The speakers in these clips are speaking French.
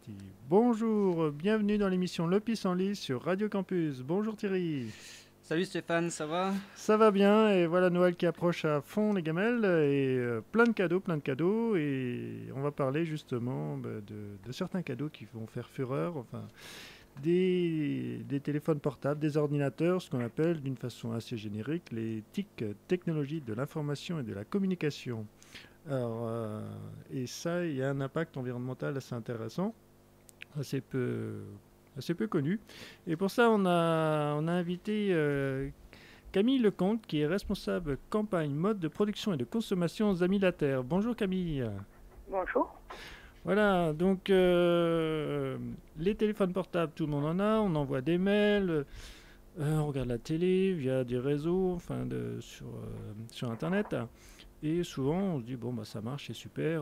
parti. Bonjour, bienvenue dans l'émission Le Pissenlit sur Radio Campus. Bonjour Thierry. Salut Stéphane, ça va? Ça va bien et voilà Noël qui approche à fond les gamelles et plein de cadeaux et on va parler justement de certains cadeaux qui vont faire fureur, enfin des téléphones portables, des ordinateurs, ce qu'on appelle d'une façon assez générique les TIC, technologies de l'information et de la communication. Alors, et ça, il y a un impact environnemental assez intéressant, assez peu, assez peu connu. Et pour ça, on a invité Camille Lecomte, qui est responsable campagne, mode de production et de consommation aux Amis de la Terre. Bonjour Camille. Bonjour. Voilà, donc les téléphones portables, tout le monde en a, on envoie des mails, on regarde la télé via des réseaux, enfin sur Internet. Et souvent, on se dit, bon, bah, ça marche, c'est super.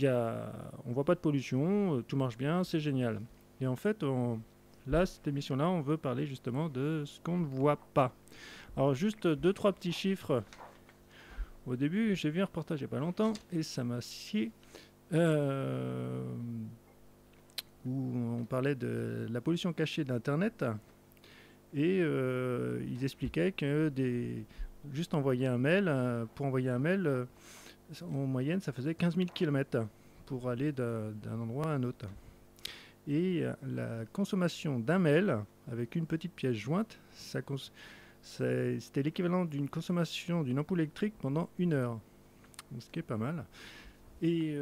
On voit pas de pollution, tout marche bien, c'est génial. Et en fait, là, cette émission-là, on veut parler justement de ce qu'on ne voit pas. Alors, juste deux, trois petits chiffres. Au début, j'ai vu un reportage il n'y a pas longtemps et ça m'a scié. Où on parlait de la pollution cachée d'Internet. Et ils expliquaient que juste envoyer un mail, pour envoyer un mail, en moyenne, ça faisait 15 000 km pour aller d'un endroit à un autre. Et la consommation d'un mail, avec une petite pièce jointe, c'était l'équivalent d'une consommation d'une ampoule électrique pendant 1 heure. Donc, ce qui est pas mal. Et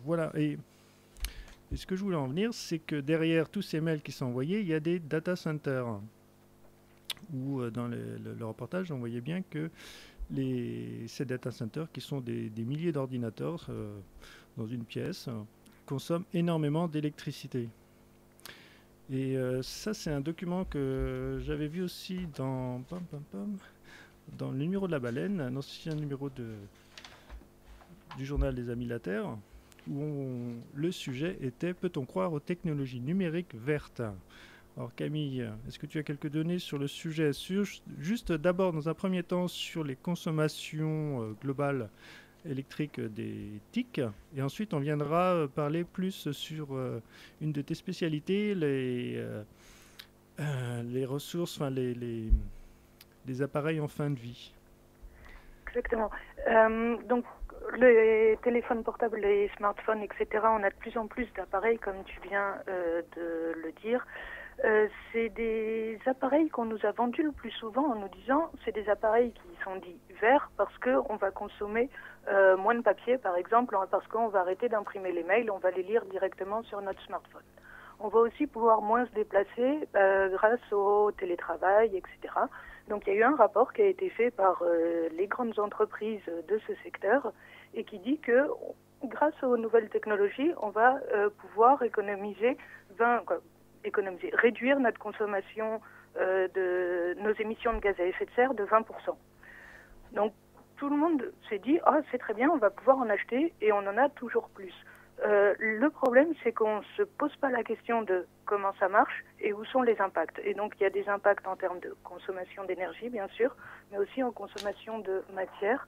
voilà. Et ce que je voulais en venir, c'est que derrière tous ces mails qui sont envoyés, il y a des data centers. Où dans le reportage, on voyait bien que ces data centers, qui sont des milliers d'ordinateurs dans une pièce, consomment énormément d'électricité. Et ça, c'est un document que j'avais vu aussi dans le numéro de la baleine, un ancien numéro du journal des Amis de la Terre, où le sujet était « Peut-on croire aux technologies numériques vertes ?» Alors Camille, est-ce que tu as quelques données sur le sujet, juste d'abord dans un premier temps sur les consommations globales électriques des TIC, et ensuite on viendra parler plus sur une de tes spécialités, les ressources, enfin les appareils en fin de vie. Exactement. Donc, les téléphones portables, les smartphones, etc., on a de plus en plus d'appareils, comme tu viens de le dire. C'est des appareils qu'on nous a vendus le plus souvent en nous disant c'est des appareils qui sont dits verts parce qu'on va consommer moins de papier, par exemple, parce qu'on va arrêter d'imprimer les mails, on va les lire directement sur notre smartphone. On va aussi pouvoir moins se déplacer grâce au télétravail, etc. Donc il y a eu un rapport qui a été fait par les grandes entreprises de ce secteur et qui dit que grâce aux nouvelles technologies, on va pouvoir réduire notre consommation de nos émissions de gaz à effet de serre de 20%. Donc tout le monde s'est dit c'est très bien, on va pouvoir en acheter et on en a toujours plus. Le problème, c'est qu'on ne se pose pas la question de comment ça marche et où sont les impacts. Et donc, il y a des impacts en termes de consommation d'énergie, bien sûr, mais aussi en consommation de matière.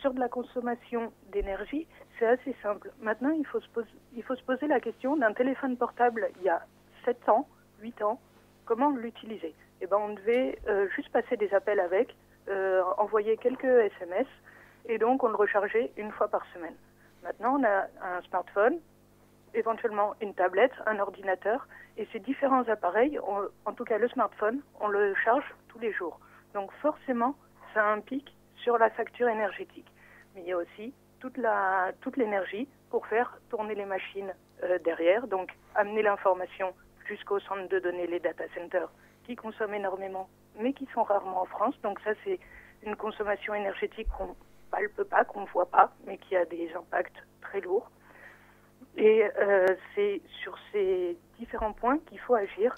Sur de la consommation d'énergie, c'est assez simple. Maintenant, il faut se poser la question d'un téléphone portable il y a 7 ans, 8 ans, comment l'utiliser? Eh ben, on devait juste passer des appels avec, envoyer quelques SMS, et donc on le rechargeait une fois par semaine. Maintenant, on a un smartphone, éventuellement une tablette, un ordinateur, et ces différents appareils, en tout cas le smartphone, on le charge tous les jours. Donc forcément, ça implique sur la facture énergétique. Mais il y a aussi toute l'énergie pour faire tourner les machines derrière, donc amener l'information jusqu'au centre de données, les data centers, qui consomment énormément, mais qui sont rarement en France. Donc ça, c'est une consommation énergétique qu'on palpe pas, qu'on ne voit pas, mais qui a des impacts très lourds. Et c'est sur ces différents points qu'il faut agir.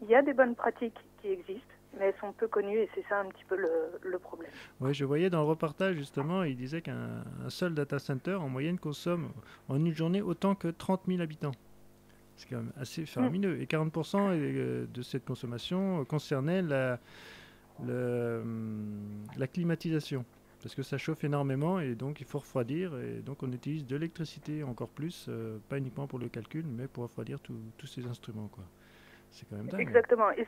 Il y a des bonnes pratiques qui existent, mais elles sont peu connues et c'est ça un petit peu le problème. Oui, je voyais dans le reportage justement, il disait qu'un seul data center en moyenne consomme en une journée autant que 30 000 habitants. C'est quand même assez faramineux. Et 40% de cette consommation concernait la climatisation. parce que ça chauffe énormément et donc il faut refroidir et donc on utilise de l'électricité encore plus, pas uniquement pour le calcul mais pour refroidir tous ces instruments quoi. C'est quand même dingue. Exactement. Et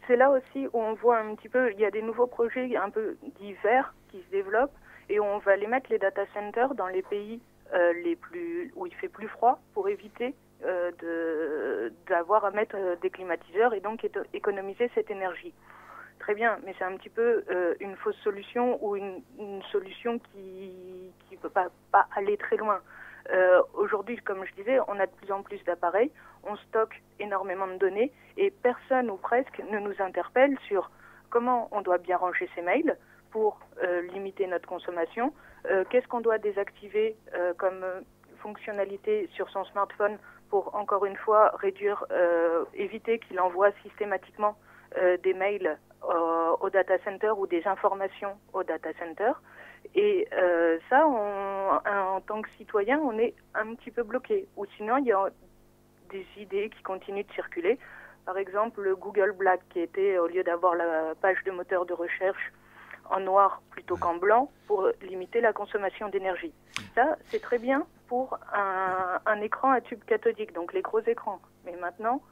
c'est là aussi où on voit un petit peu, il y a des nouveaux projets un peu dits verts qui se développent et on va les mettre les data centers dans les pays où il fait plus froid pour éviter d'avoir à mettre des climatiseurs et donc économiser cette énergie. Très bien, mais c'est un petit peu une fausse solution ou une solution qui ne peut pas aller très loin. Aujourd'hui, comme je disais, on a de plus en plus d'appareils, on stocke énormément de données et personne ou presque ne nous interpelle sur comment on doit bien ranger ses mails pour limiter notre consommation, qu'est-ce qu'on doit désactiver comme fonctionnalité sur son smartphone pour, encore une fois, éviter qu'il envoie systématiquement des mails au data center ou des informations au data center. Et ça, en tant que citoyen, on est un petit peu bloqué. Ou sinon, il y a des idées qui continuent de circuler. Par exemple, le Google Black, qui était, au lieu d'avoir la page de moteur de recherche en noir plutôt qu'en blanc, pour limiter la consommation d'énergie. Ça, c'est très bien pour un écran à tube cathodique, donc les gros écrans. Mais maintenant,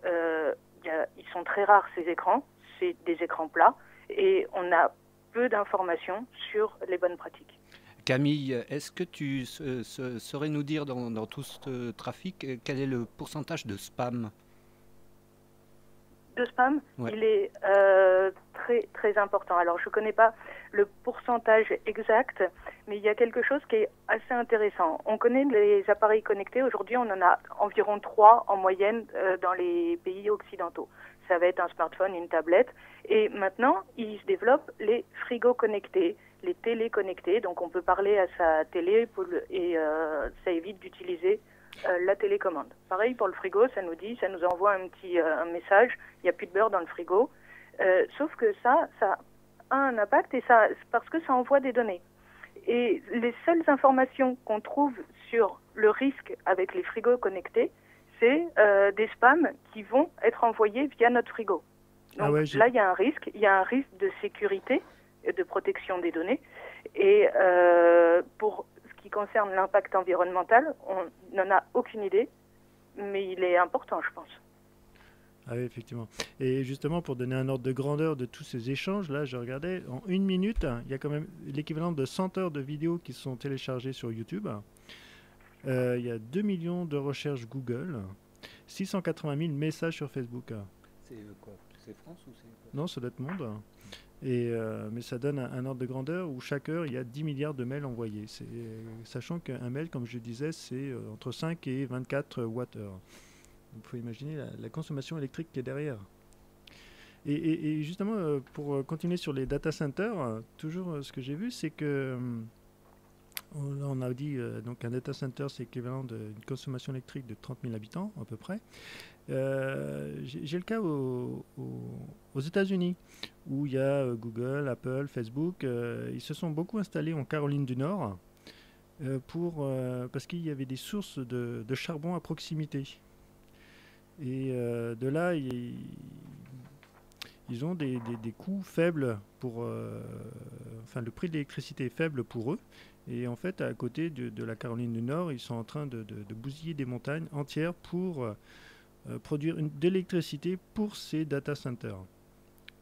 ils sont très rares, ces écrans. C'est des écrans plats. Et on a peu d'informations sur les bonnes pratiques. Camille, est-ce que tu saurais nous dire dans tout ce trafic, quel est le pourcentage de spam? De spam, ouais. Il est très très important. Alors je ne connais pas le pourcentage exact, mais il y a quelque chose qui est assez intéressant. On connaît les appareils connectés. Aujourd'hui, on en a environ 3 en moyenne dans les pays occidentaux. Ça va être un smartphone, une tablette. Et maintenant, il se développe les frigos connectés, les télés connectées. Donc on peut parler à sa télé et ça évite d'utiliser la télécommande. Pareil pour le frigo, ça nous envoie un message, il n'y a plus de beurre dans le frigo. Sauf que ça a un impact et parce que ça envoie des données. Et les seules informations qu'on trouve sur le risque avec les frigos connectés, c'est des spams qui vont être envoyés via notre frigo. Donc là, il y a un risque de sécurité et de protection des données. Et pour ce qui concerne l'impact environnemental, on n'en a aucune idée, mais il est important, je pense. Ah oui, effectivement. Et justement, pour donner un ordre de grandeur de tous ces échanges, là, je regardais, en 1 minute, il y a quand même l'équivalent de 100 heures de vidéos qui sont téléchargées sur YouTube. Il y a 2 millions de recherches Google, 680 000 messages sur Facebook. C'est quoi? C'est France ou c'est quoi? Non, ça doit être monde. Mais ça donne un ordre de grandeur où chaque heure, il y a 10 milliards de mails envoyés. Sachant qu'un mail, comme je disais, c'est entre 5 et 24 Wh. Il faut imaginer la consommation électrique qui est derrière. Et justement, pour continuer sur les data centers, toujours ce que j'ai vu, c'est que on a dit donc un data center, c'est équivalent d'une consommation électrique de 30 000 habitants à peu près. J'ai le cas aux États-Unis où il y a Google, Apple, Facebook. Ils se sont beaucoup installés en Caroline du Nord parce qu'il y avait des sources de charbon à proximité. Et de là, ils ont des coûts faibles enfin, le prix de l'électricité est faible pour eux. Et en fait, à côté de la Caroline du Nord, ils sont en train de bousiller des montagnes entières pour produire de l'électricité pour ces data centers.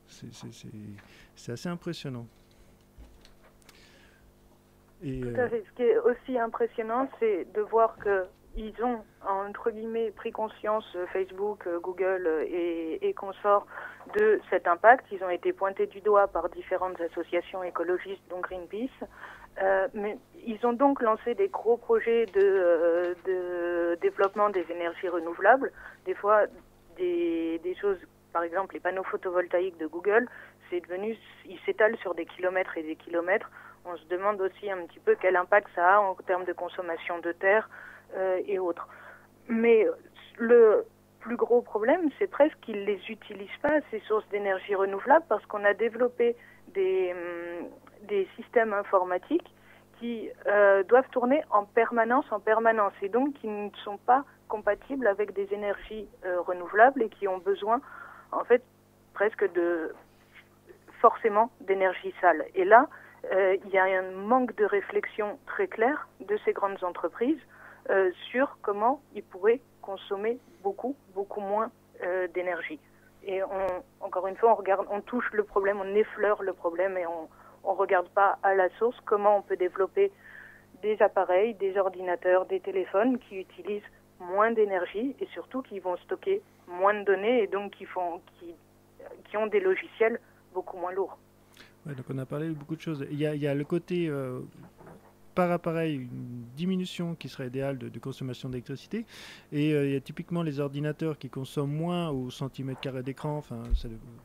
C'est assez impressionnant. Et, tout à fait. Ce qui est aussi impressionnant, c'est de voir qu'ils ont, entre guillemets, pris conscience, Facebook, Google et consorts, de cet impact. Ils ont été pointés du doigt par différentes associations écologistes, dont Greenpeace. Mais ils ont donc lancé des gros projets de développement des énergies renouvelables. Des fois, des choses, par exemple, les panneaux photovoltaïques de Google, ils s'étalent sur des kilomètres et des kilomètres. On se demande aussi un petit peu quel impact ça a en termes de consommation de terre et autres. Mais le plus gros problème, c'est presque qu'ils ne les utilisent pas, ces sources d'énergie renouvelable, parce qu'on a développé des systèmes informatiques qui doivent tourner en permanence, et donc qui ne sont pas compatibles avec des énergies renouvelables et qui ont besoin, en fait, presque forcément d'énergie sale. Et là, il y a un manque de réflexion très clair de ces grandes entreprises sur comment ils pourraient consommer beaucoup moins d'énergie. Et encore une fois, on touche le problème, on effleure le problème et on regarde pas à la source comment on peut développer des appareils, des ordinateurs, des téléphones qui utilisent moins d'énergie et surtout qui vont stocker moins de données et donc qui ont des logiciels beaucoup moins lourds. Ouais, donc on a parlé de beaucoup de choses. Il y a le côté par appareil, une diminution qui serait idéale de consommation d'électricité. Et il y a typiquement les ordinateurs qui consomment moins au centimètre carré d'écran, enfin,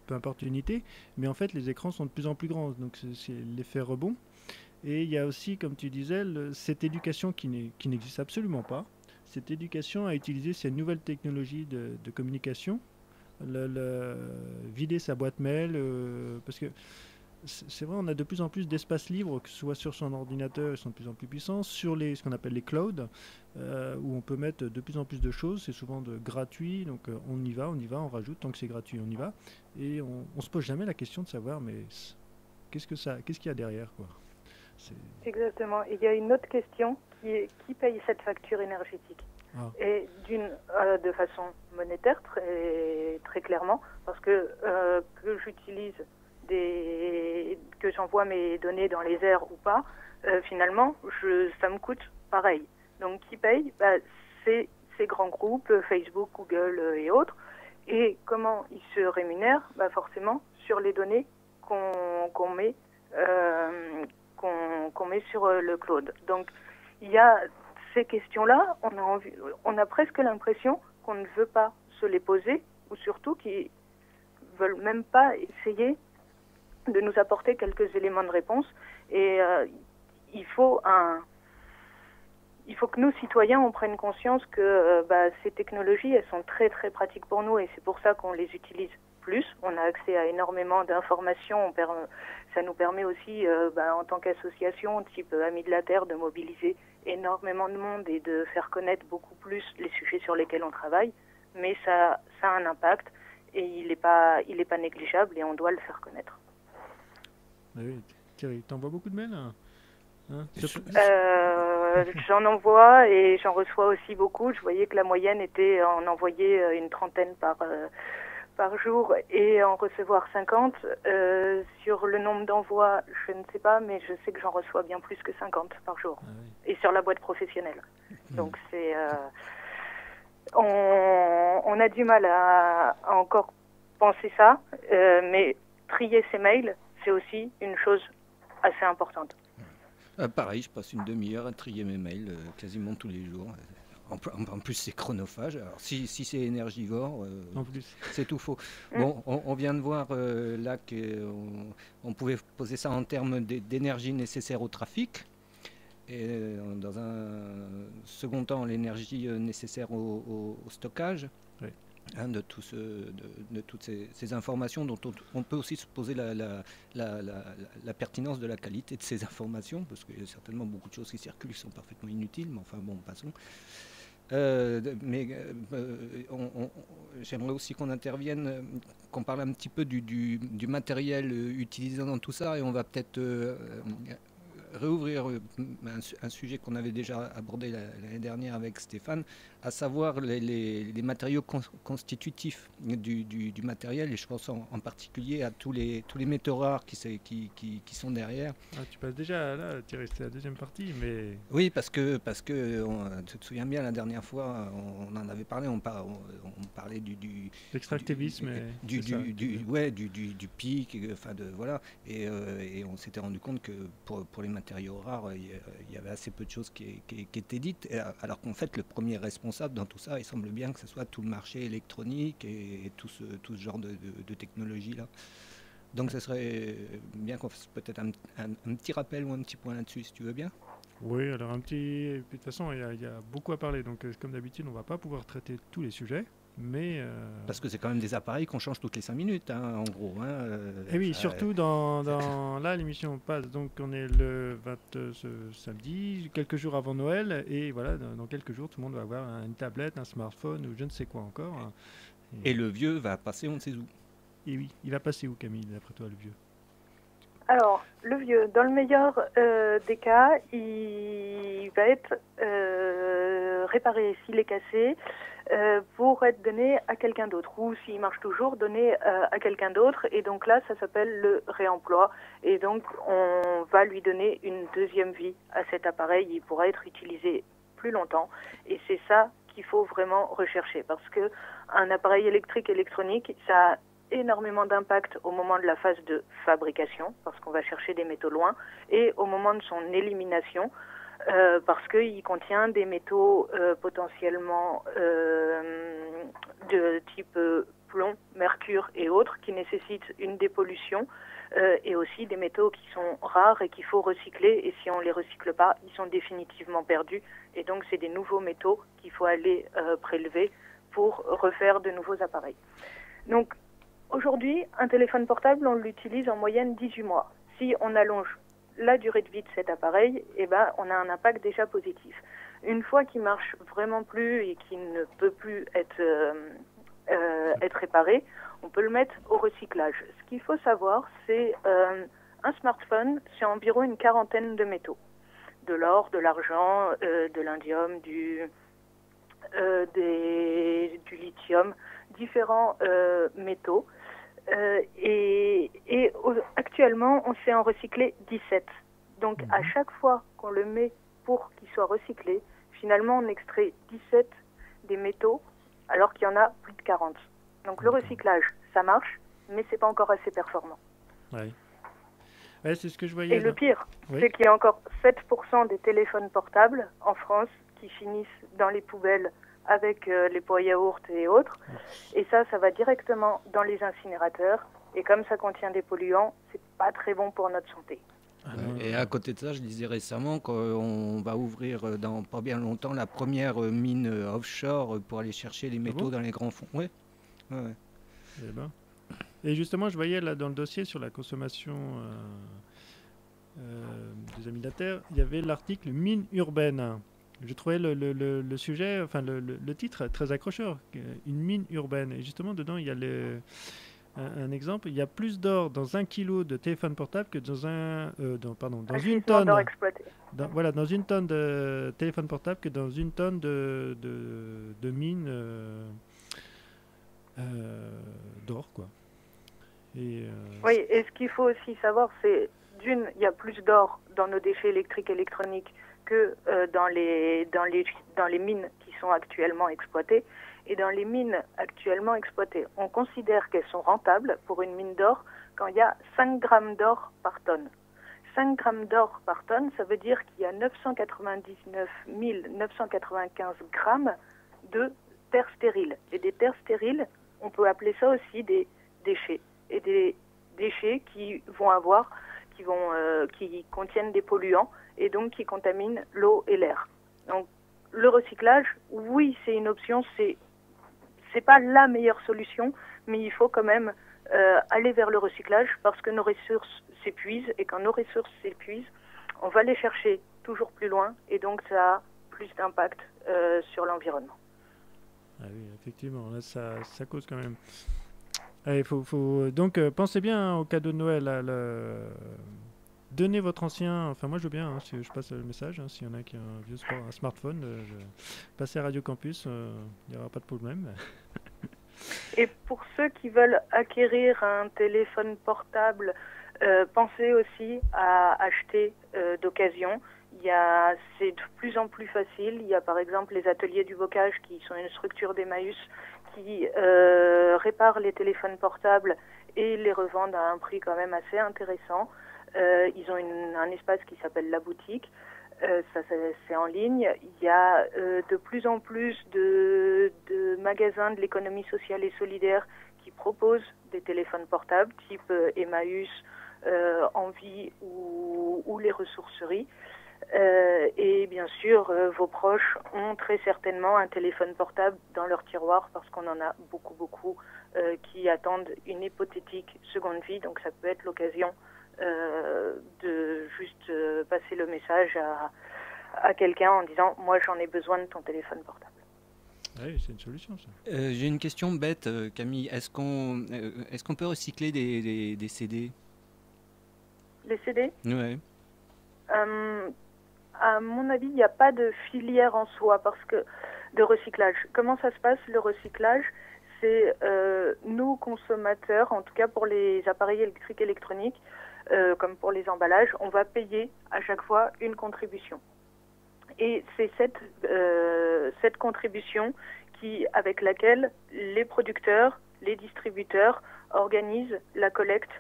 peu importe l'unité, mais en fait les écrans sont de plus en plus grands, donc c'est l'effet rebond. Et il y a aussi, comme tu disais, cette éducation qui n'existe absolument pas, cette éducation à utiliser ces nouvelles technologies de communication, vider sa boîte mail, parce que c'est vrai, on a de plus en plus d'espace libre, que ce soit sur son ordinateur, ils sont de plus en plus puissants, sur ce qu'on appelle les clouds, où on peut mettre de plus en plus de choses, c'est souvent gratuit, donc on y va, on rajoute, tant que c'est gratuit, on y va, et on se pose jamais la question de savoir, mais qu'est-ce qu'il y a derrière, quoi. Exactement. Et il y a une autre question qui est qui paye cette facture énergétique? Et de façon monétaire, très, très clairement, parce que j'utilise que j'envoie mes données dans les airs ou pas, finalement, ça me coûte pareil. Donc, qui paye? C'est ces grands groupes, Facebook, Google et autres. Et comment ils se rémunèrent? Forcément, sur les données qu'on met sur le cloud. Donc, il y a ces questions-là, on a presque l'impression qu'on ne veut pas se les poser, ou surtout qu'ils veulent même pas essayer de nous apporter quelques éléments de réponse. Et il faut que nous, citoyens, on prenne conscience que ces technologies, elles sont très très pratiques pour nous et c'est pour ça qu'on les utilise plus. On a accès à énormément d'informations. Ça nous permet aussi, en tant qu'association, type Amis de la Terre, de mobiliser énormément de monde et de faire connaître beaucoup plus les sujets sur lesquels on travaille. Mais ça a un impact et il n'est pas négligeable et on doit le faire connaître. Oui, Thierry, t'envoies beaucoup de mails, hein? J'en envoie et j'en reçois aussi beaucoup. Je voyais que la moyenne était en envoyer une trentaine par jour et en recevoir 50. Sur le nombre d'envois, je ne sais pas, mais je sais que j'en reçois bien plus que 50 par jour. Ah oui. Et sur la boîte professionnelle. Donc c'est... on a du mal à encore penser ça, mais trier ces mails, c'est aussi une chose assez importante. Pareil, je passe une demi-heure à trier mes mails quasiment tous les jours. En plus, c'est chronophage. Alors, si c'est énergivore, c'est tout faux. Bon, on vient de voir là qu'on pouvait poser ça en termes d'énergie nécessaire au trafic. Et dans un second temps, l'énergie nécessaire au stockage. Oui. De toutes ces informations dont on peut aussi se poser la pertinence de la qualité de ces informations, parce qu'il y a certainement beaucoup de choses qui circulent qui sont parfaitement inutiles, mais enfin bon, passons. J'aimerais aussi qu'on intervienne, qu'on parle un petit peu du matériel utilisé dans tout ça, et on va peut-être réouvrir un sujet qu'on avait déjà abordé l'année dernière avec Stéphane, à savoir les matériaux constitutifs du matériel, et je pense en particulier à tous les métaux rares qui sont derrière. Ah, tu passes déjà là, Thierry, c'était la deuxième partie, mais... Oui, parce que tu te souviens bien, la dernière fois, on en avait parlé, on parlait du l'extractivisme, du pic, enfin voilà, et on s'était rendu compte que pour les matériaux rares, il y avait assez peu de choses qui étaient dites, alors qu'en fait, le premier responsable dans tout ça, il semble bien que ce soit tout le marché électronique et tout ce genre de technologie-là. Donc, ce serait bien qu'on fasse peut-être un petit rappel ou un petit point là-dessus, si tu veux bien. Oui, alors de toute façon, il y a beaucoup à parler, donc comme d'habitude, on ne va pas pouvoir traiter tous les sujets. Mais parce que c'est quand même des appareils qu'on change toutes les 5 minutes, hein, en gros. Et oui, surtout là, l'émission passe, donc on est le 20 samedi, quelques jours avant Noël, et voilà, dans quelques jours, tout le monde va avoir une tablette, un smartphone, ou je ne sais quoi encore. Et le vieux va passer on ne sait où. Et oui, il va passer où, Camille, d'après toi, le vieux? Alors, le vieux, dans le meilleur des cas, il va être réparé s'il est cassé pour être donné à quelqu'un d'autre. Ou s'il marche toujours, donné à quelqu'un d'autre. Et donc là, ça s'appelle le réemploi. Et donc, on va lui donner une deuxième vie à cet appareil. Il pourra être utilisé plus longtemps. Et c'est ça qu'il faut vraiment rechercher. Parce que un appareil électrique, électronique, ça a énormément d'impact au moment de la phase de fabrication, parce qu'on va chercher des métaux loin, et au moment de son élimination, parce qu'il contient des métaux potentiellement de type plomb, mercure et autres, qui nécessitent une dépollution, et aussi des métaux qui sont rares et qu'il faut recycler, et si on ne les recycle pas, ils sont définitivement perdus, et donc c'est des nouveaux métaux qu'il faut aller prélever pour refaire de nouveaux appareils. Donc, aujourd'hui, un téléphone portable, on l'utilise en moyenne 18 mois. Si on allonge la durée de vie de cet appareil, eh ben, on a un impact déjà positif. Une fois qu'il marche vraiment plus et qu'il ne peut plus être réparé, on peut le mettre au recyclage. Ce qu'il faut savoir, c'est un smartphone, c'est environ une quarantaine de métaux. De l'or, de l'argent, de l'indium, du lithium, différents métaux. Actuellement, on sait en recycler 17. Donc, à chaque fois qu'on le met pour qu'il soit recyclé, finalement, on extrait 17 des métaux, alors qu'il y en a plus de 40. Donc, le recyclage, ça marche, mais c'est pas encore assez performant. Ouais. Ouais, c'est ce que je voyais. Et le pire, c'est qu'il y a encore 7% des téléphones portables en France qui finissent dans les poubelles avec les pots à yaourt et autres. Et ça va directement dans les incinérateurs. Et comme ça contient des polluants, c'est pas très bon pour notre santé. Et à côté de ça, je disais récemment qu'on va ouvrir dans pas bien longtemps la première mine offshore pour aller chercher les métaux dans les grands fonds. Ouais. Eh ben. Et justement, je voyais là dans le dossier sur la consommation des amis de la Terre, il y avait l'article mine urbaine. Je trouvais le sujet, enfin le titre très accrocheur, une mine urbaine. Et justement, dedans, il y a un exemple. Il y a plus d'or dans 1 kilo de téléphone portable que dans dans une tonne d'or exploité. Dans une tonne de téléphone portable que dans une tonne de mine d'or, quoi. Oui, et ce qu'il faut aussi savoir, c'est il y a plus d'or dans nos déchets électriques et électroniques que dans les mines qui sont actuellement exploitées. Et dans les mines actuellement exploitées, on considère qu'elles sont rentables pour une mine d'or quand il y a 5 grammes d'or par tonne. 5 grammes d'or par tonne, ça veut dire qu'il y a 999 995 grammes de terre stérile. Et des terres stériles, on peut appeler ça aussi des déchets. Et des déchets qui contiennent des polluants et donc qui contaminent l'eau et l'air. Donc le recyclage, oui, c'est une option, c'est pas la meilleure solution, mais il faut quand même aller vers le recyclage parce que nos ressources s'épuisent et quand nos ressources s'épuisent, on va les chercher toujours plus loin et donc ça a plus d'impact sur l'environnement. Ah oui, effectivement, là, ça cause quand même. Allez, donc pensez bien au cadeau de Noël. Donnez votre ancien. Enfin, moi je veux bien. Je passe le message. S'il y en a qui a un vieux un smartphone, passez à Radio Campus. Il n'y aura pas de problème. Et pour ceux qui veulent acquérir un téléphone portable, pensez aussi à acheter d'occasion. C'est de plus en plus facile. Il y a par exemple les ateliers du bocage qui sont une structure d'Emmaüs qui réparent les téléphones portables et les revendent à un prix quand même assez intéressant. Ils ont un espace qui s'appelle La Boutique. Ça, c'est en ligne. Il y a de plus en plus de magasins de l'économie sociale et solidaire qui proposent des téléphones portables type Emmaüs, Envie ou les ressourceries. Et bien sûr, vos proches ont très certainement un téléphone portable dans leur tiroir parce qu'on en a beaucoup qui attendent une hypothétique seconde vie. Donc ça peut être l'occasion de juste passer le message à quelqu'un en disant « Moi, j'en ai besoin de ton téléphone portable ». Oui, c'est une solution, ça. J'ai une question bête, Camille. Est-ce qu'on peut recycler des CD ? Les CD? Ouais. À mon avis, il n'y a pas de filière en soi parce que de recyclage. Comment ça se passe, le recyclage? C'est nous, consommateurs, en tout cas pour les appareils électriques électroniques, comme pour les emballages, on va payer à chaque fois une contribution. Et c'est cette contribution avec laquelle les producteurs, les distributeurs organisent la collecte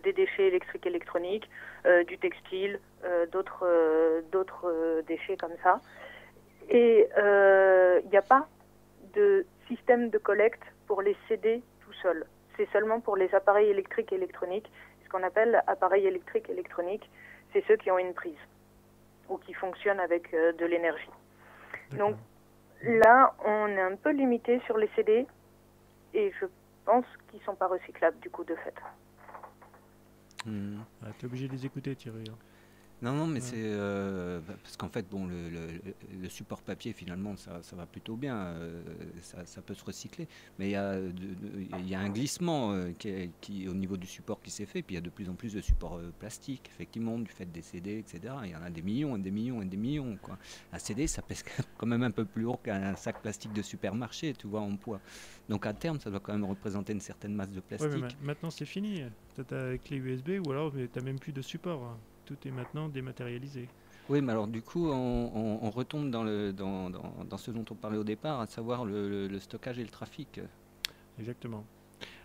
des déchets électriques électroniques, du textile, d'autres déchets comme ça. Et il n'y a pas de système de collecte pour les CD tout seul. C'est seulement pour les appareils électriques électroniques. Ce qu'on appelle appareils électriques électroniques, c'est ceux qui ont une prise ou qui fonctionnent avec de l'énergie. Donc là, on est un peu limité sur les CD et je pense qu'ils ne sont pas recyclables du coup de fait. Ah, tu es obligé de les écouter, Thierry. Non, mais c'est parce qu'en fait, bon, le support papier finalement, ça va plutôt bien, ça peut se recycler, mais il y a un glissement qui au niveau du support qui s'est fait, puis il y a de plus en plus de supports plastiques, effectivement, du fait des CD, etc. Il y en a des millions et des millions et des millions, quoi. Un CD, ça pèse quand même un peu plus lourd qu'un sac plastique de supermarché, tu vois, en poids. Donc à terme, ça doit quand même représenter une certaine masse de plastique. Ouais, mais maintenant c'est fini. Tu as clé USB ou alors tu n'as même plus de support. Tout est maintenant dématérialisé. Oui, mais alors du coup, on retombe dans ce dont on parlait au départ, à savoir le stockage et le trafic. Exactement.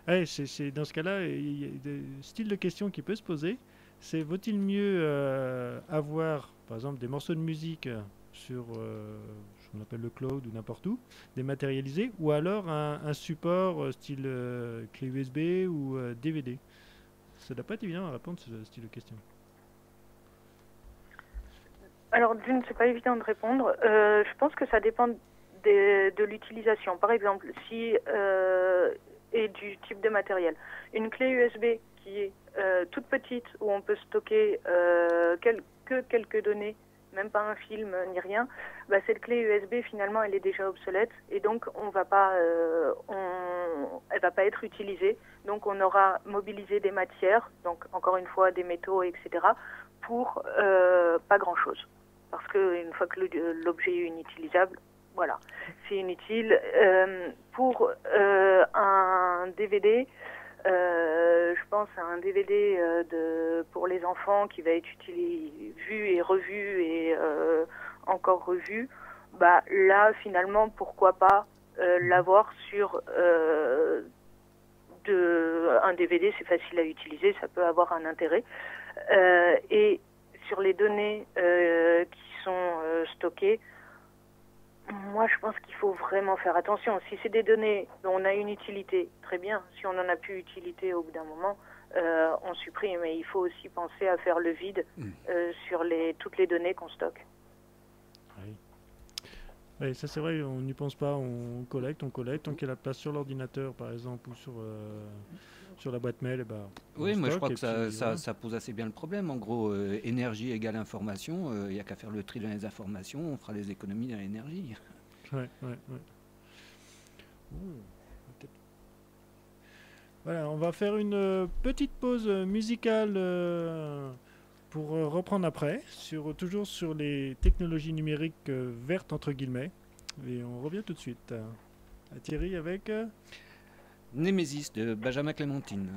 Ouais, c'est dans ce cas-là, il y a des styles de questions qui peuvent se poser. C'est vaut-il mieux avoir, par exemple, des morceaux de musique sur ce qu'on appelle le cloud ou n'importe où, dématérialisés, ou alors un support style clé USB ou DVD? Ça ne doit pas être évident à répondre ce style de questions. Alors, d'une, c'est pas évident de répondre. Je pense que ça dépend de l'utilisation. Par exemple, et du type de matériel. Une clé USB qui est toute petite, où on peut stocker que quelques données, même pas un film ni rien, bah, cette clé USB finalement elle est déjà obsolète et donc elle va pas être utilisée. Donc on aura mobilisé des matières, donc encore une fois des métaux, etc. pour pas grand chose. Parce qu'une fois que l'objet est inutilisable, voilà, c'est inutile. Pour un DVD, je pense à un DVD pour les enfants qui va être vu et revu et encore revu. Bah, là, finalement, pourquoi pas l'avoir sur un DVD, c'est facile à utiliser, ça peut avoir un intérêt. Et sur les données qui sont stockées, moi, je pense qu'il faut vraiment faire attention. Si c'est des données dont on a une utilité, très bien. Si on n'en a plus utilité au bout d'un moment, on supprime. Mais il faut aussi penser à faire le vide sur toutes les données qu'on stocke. Oui. Oui, ça c'est vrai, on n'y pense pas. On collecte. Tant qu'il y a la place sur l'ordinateur, par exemple, ou sur la boîte mail, oui, moi je crois que ça pose assez bien le problème. En gros, énergie égale information. Il n'y a qu'à faire le tri dans les informations, on fera des économies dans l'énergie. Ouais. Voilà, on va faire une petite pause musicale pour reprendre après, toujours sur les technologies numériques vertes entre guillemets. Et on revient tout de suite. À Thierry avec Némésis de Benjamin Clémentine.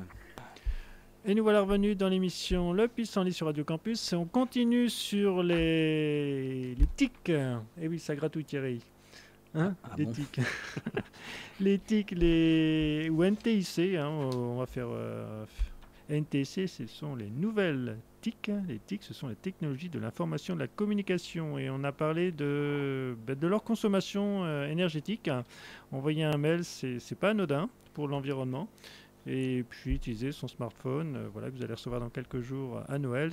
Et nous voilà revenus dans l'émission Le Pissenlit sur Radio Campus. Et on continue sur les TIC. Et oui, ça gratouille Thierry. Les TIC. Les TIC, ou NTIC. On va faire NTIC, ce sont les nouvelles TIC. Les TIC, ce sont les technologies de l'information et de la communication. Et on a parlé de leur consommation énergétique. Envoyer un mail, c'est pas anodin pour l'environnement. Et puis utiliser son smartphone, que vous allez recevoir dans quelques jours à Noël,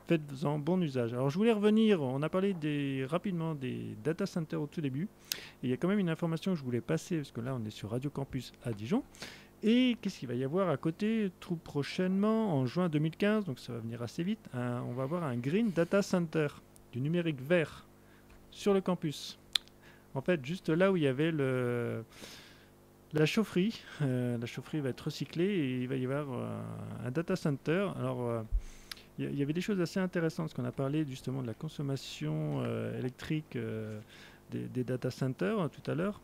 faites-en bon usage. Alors je voulais revenir, on a parlé rapidement des data centers au tout début, et il y a quand même une information que je voulais passer, parce que là on est sur Radio Campus à Dijon, et qu'est-ce qu'il va y avoir à côté tout prochainement, en juin 2015, donc ça va venir assez vite, on va avoir un Green Data Center, du numérique vert, sur le campus. En fait, juste là où il y avait la chaufferie va être recyclée et il va y avoir un data center. Alors, il y avait des choses assez intéressantes, parce qu'on a parlé justement de la consommation électrique des data centers tout à l'heure.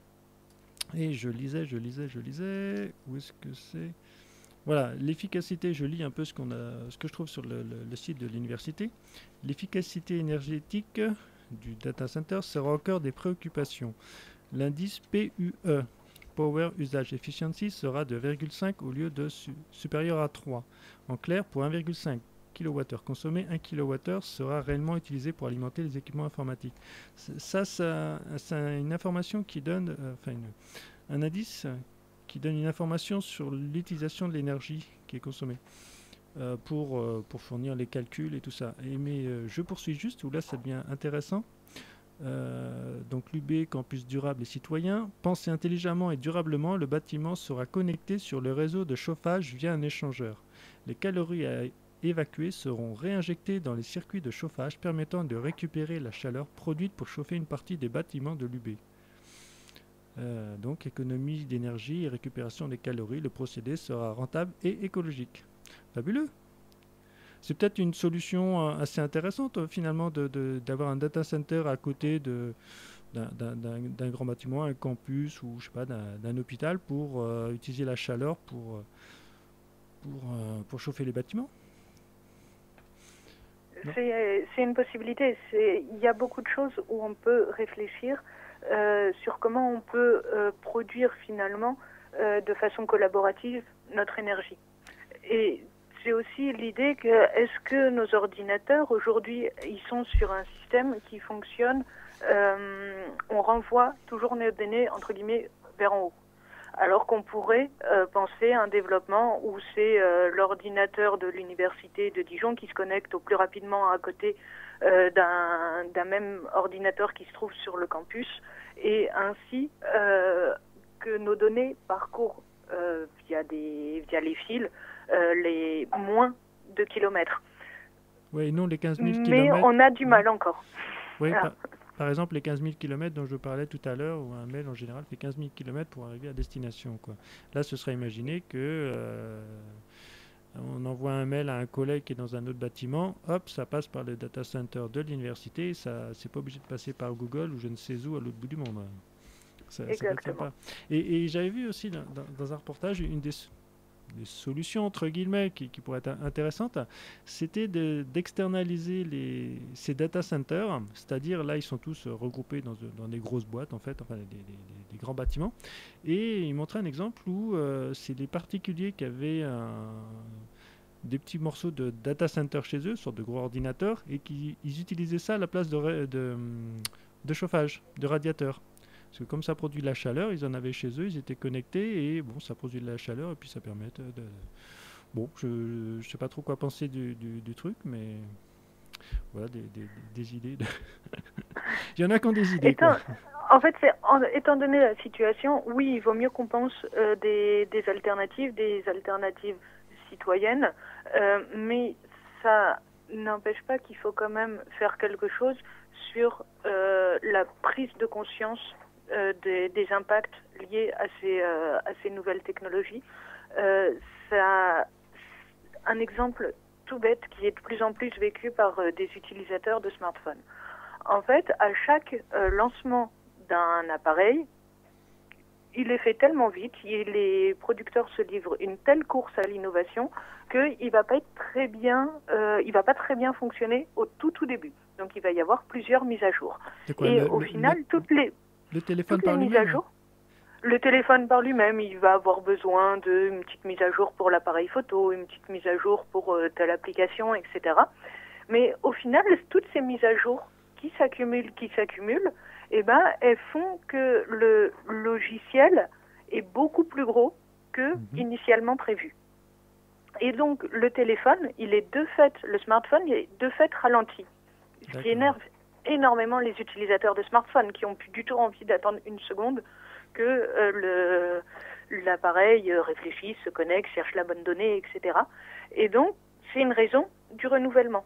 Et je lisais, où est-ce que c'est? Voilà, l'efficacité, je lis un peu ce que je trouve sur le site de l'université. L'efficacité énergétique du data center sera au cœur des préoccupations. L'indice PUE, Power Usage Efficiency, sera de 0,5 au lieu de supérieur à 3. En clair, pour 1,5 kWh consommé, 1 kWh sera réellement utilisé pour alimenter les équipements informatiques. Ça c'est une information qui donne, un indice qui donne une information sur l'utilisation de l'énergie qui est consommée pour fournir les calculs et tout ça. Mais je poursuis juste, où là ça devient intéressant. Donc l'UB, campus durable et citoyen, pensé intelligemment et durablement, le bâtiment sera connecté sur le réseau de chauffage via un échangeur. Les calories à évacuées seront réinjectées dans les circuits de chauffage permettant de récupérer la chaleur produite pour chauffer une partie des bâtiments de l'UB. Donc économie d'énergie et récupération des calories, le procédé sera rentable et écologique. Fabuleux! C'est peut-être une solution assez intéressante finalement d'avoir un data center à côté d'un grand bâtiment, un campus ou je sais pas, d'un hôpital pour utiliser la chaleur pour chauffer les bâtiments. C'est une possibilité. Il y a beaucoup de choses où on peut réfléchir sur comment on peut produire finalement de façon collaborative notre énergie. Et c'est aussi l'idée que est-ce que nos ordinateurs aujourd'hui ils sont sur un système qui fonctionne, on renvoie toujours nos données entre guillemets vers en haut. Alors qu'on pourrait penser à un développement où c'est l'ordinateur de l'université de Dijon qui se connecte au plus rapidement à côté d'un même ordinateur qui se trouve sur le campus, et ainsi que nos données parcourent via les fils les moins de kilomètres. Oui, non, les 15 000 kilomètres. Mais on a du mal encore. Oui, voilà. Par exemple, les 15 000 km dont je parlais tout à l'heure, ou un mail en général fait 15 000 km pour arriver à destination, quoi. Là, ce serait imaginer que on envoie un mail à un collègue qui est dans un autre bâtiment, hop, ça passe par le data center de l'université, ça, c'est pas obligé de passer par Google ou je ne sais où à l'autre bout du monde. Ça peut être sympa. Et j'avais vu aussi dans un reportage une des solutions entre guillemets qui pourraient être intéressantes, c'était d'externaliser ces data centers, c'est-à-dire là ils sont tous regroupés dans des grosses boîtes en fait, enfin des grands bâtiments, et ils montraient un exemple où c'est les particuliers qui avaient des petits morceaux de data center chez eux, sorte de gros ordinateurs, et ils utilisaient ça à la place de chauffage, de radiateur. Parce que comme ça produit de la chaleur, ils en avaient chez eux, ils étaient connectés et bon, ça produit de la chaleur et puis ça permet de... Bon, je sais pas trop quoi penser du truc, mais voilà, des idées. Il y en a qui ont des idées. En fait, étant donné la situation, oui, il vaut mieux qu'on pense des alternatives citoyennes, mais ça n'empêche pas qu'il faut quand même faire quelque chose sur la prise de conscience des impacts liés à ces nouvelles technologies. Un exemple tout bête qui est de plus en plus vécu par des utilisateurs de smartphones. En fait, à chaque lancement d'un appareil, il est fait tellement vite, les producteurs se livrent une telle course à l'innovation qu'il va pas être très bien, il va pas très bien fonctionner au tout début. Donc il va y avoir plusieurs mises à jour. Et au final, toutes les mises à jour, le téléphone par lui-même, il va avoir besoin d'une petite mise à jour pour l'appareil photo, une petite mise à jour pour telle application, etc. Mais au final, toutes ces mises à jour qui s'accumulent, eh ben, elles font que le logiciel est beaucoup plus gros que initialement prévu. Et donc, le téléphone, le smartphone, il est de fait ralenti. Ce qui énerve énormément les utilisateurs de smartphones qui ont plus du tout envie d'attendre une seconde que l'appareil réfléchisse, se connecte, cherche la bonne donnée, etc. Et donc, c'est une raison du renouvellement.